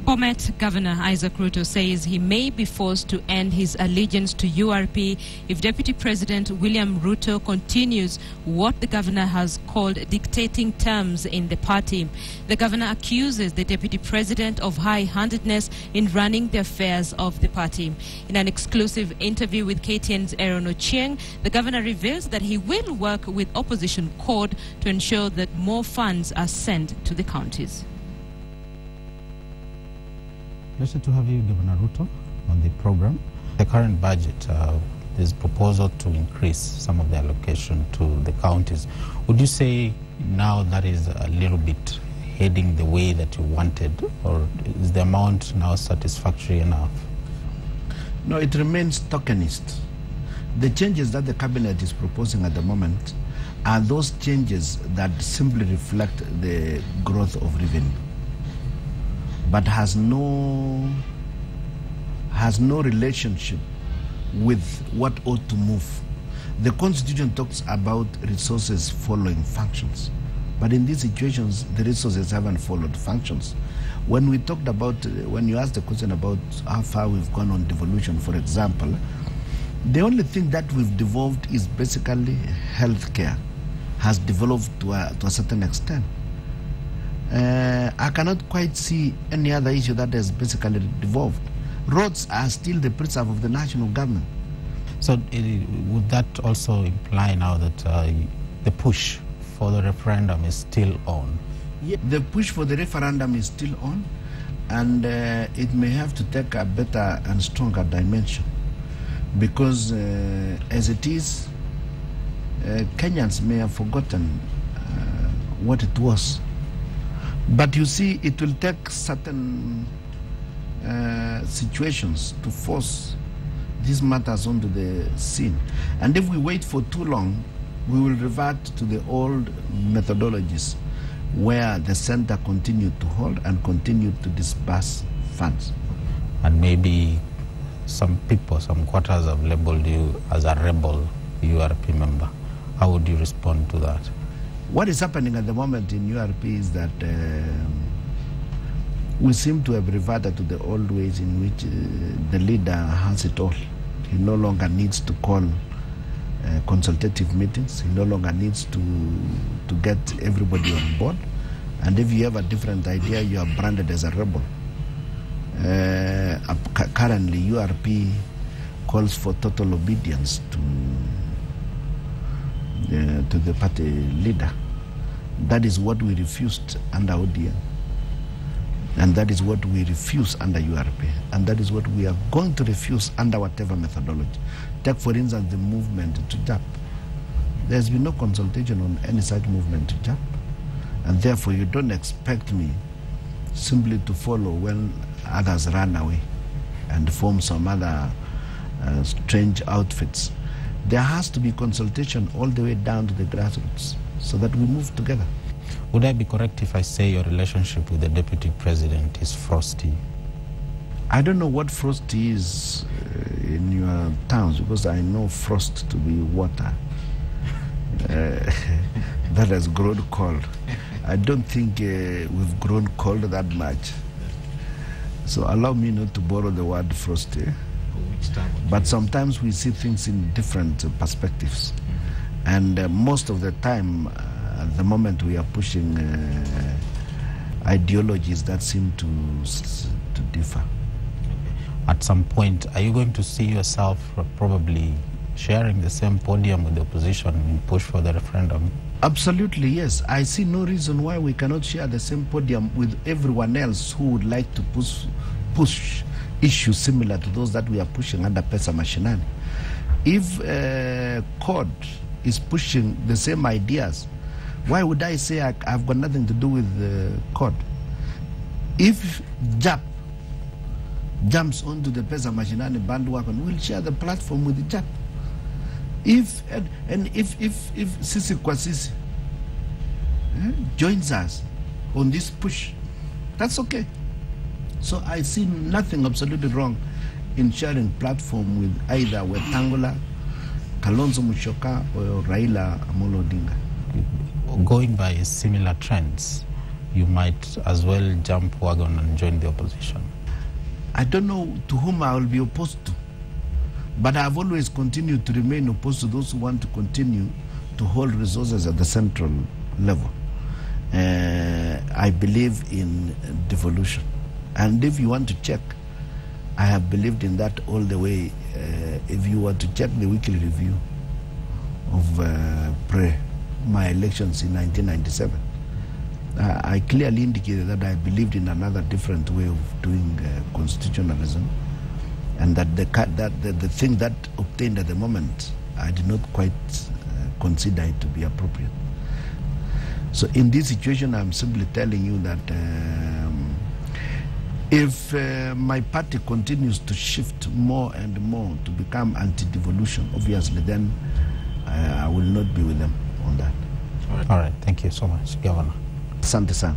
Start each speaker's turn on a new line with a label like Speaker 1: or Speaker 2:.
Speaker 1: Bomet Governor Isaac Ruto says he may be forced to end his allegiance to URP if Deputy President William Ruto continues what the governor has called dictating terms in the party. The governor accuses the Deputy President of high-handedness in running the affairs of the party. In an exclusive interview with KTN's Aaron Ochieng, the governor reveals that he will work with opposition CORD to ensure that more funds are sent to the counties.
Speaker 2: Pleasure to have you, Governor Ruto, on the program. The current budget, there's proposal to increase some of the allocation to the counties. Would you say now that is a little bit heading the way that you wanted, or is the amount now satisfactory enough?
Speaker 3: No, it remains tokenist. The changes that the cabinet is proposing at the moment are those changes that simply reflect the growth of revenue, but has no relationship with what ought to move. The Constitution talks about resources following functions, but in these situations, the resources haven't followed functions. When we talked about, when you asked the question about how far we've gone on devolution, for example, the only thing that we've devolved is basically healthcare has developed to a certain extent. I cannot quite see any other issue that has basically devolved. Roads are still the preserve of the national government.
Speaker 2: So would that also imply now that the push for the referendum is still on?
Speaker 3: Yeah, the push for the referendum is still on, and it may have to take a better and stronger dimension, because as it is, Kenyans may have forgotten what it was. But you see, it will take certain situations to force these matters onto the scene. And if we wait for too long, we will revert to the old methodologies where the center continued to hold and continued to disburse funds.
Speaker 2: And maybe some people, some quarters have labeled you as a rebel URP member. How would you respond to that?
Speaker 3: What is happening at the moment in URP is that we seem to have reverted to the old ways in which the leader has it all. He no longer needs to call consultative meetings. He no longer needs to get everybody on board. And if you have a different idea, you are branded as a rebel. Currently, URP calls for total obedience to the party leader. That is what we refused under ODM, and that is what we refuse under URP, and that is what we are going to refuse under whatever methodology. Take, for instance, the movement to JAP. There has been no consultation on any such movement to JAP, and therefore you don't expect me simply to follow when others run away and form some other strange outfits. There has to be consultation all the way down to the grassroots so that we move together.
Speaker 2: Would I be correct if I say your relationship with the Deputy President is frosty?
Speaker 3: I don't know what frosty is in your towns, because I know frost to be water that has grown cold. I don't think we've grown cold that much. So allow me not to borrow the word frosty. But sometimes we see things in different perspectives. And most of the time, at the moment, we are pushing ideologies that seem to differ.
Speaker 2: At some point, are you going to see yourself probably sharing the same podium with the opposition in push for the referendum?
Speaker 3: Absolutely, yes. I see no reason why we cannot share the same podium with everyone else who would like to push issues similar to those that we are pushing under Pesa Mashinani. If CORD is pushing the same ideas, why would I say I've got nothing to do with CORD? If JAP jumps onto the Pesa Mashinani bandwagon, we'll share the platform with the JAP. If Sisi Kwasisi joins us on this push, that's okay. So I see nothing absolutely wrong in sharing platform with either Wetangula, Kalonzo Musyoka, or Raila Amolo Odinga.
Speaker 2: Going by similar trends, you might as well jump wagon and join the opposition?
Speaker 3: I don't know to whom I will be opposed to, but I've always continued to remain opposed to those who want to continue to hold resources at the central level. I believe in devolution. And if you want to check, I have believed in that all the way. If you want to check the weekly review of my elections in 1997, I clearly indicated that I believed in another different way of doing constitutionalism, and that the thing that obtained at the moment, I did not quite consider it to be appropriate. So in this situation, I'm simply telling you that if my party continues to shift more and more to become anti-devolution, obviously, then I will not be with them on that.
Speaker 2: All right. Thank you so much, Governor.
Speaker 3: Asante sana.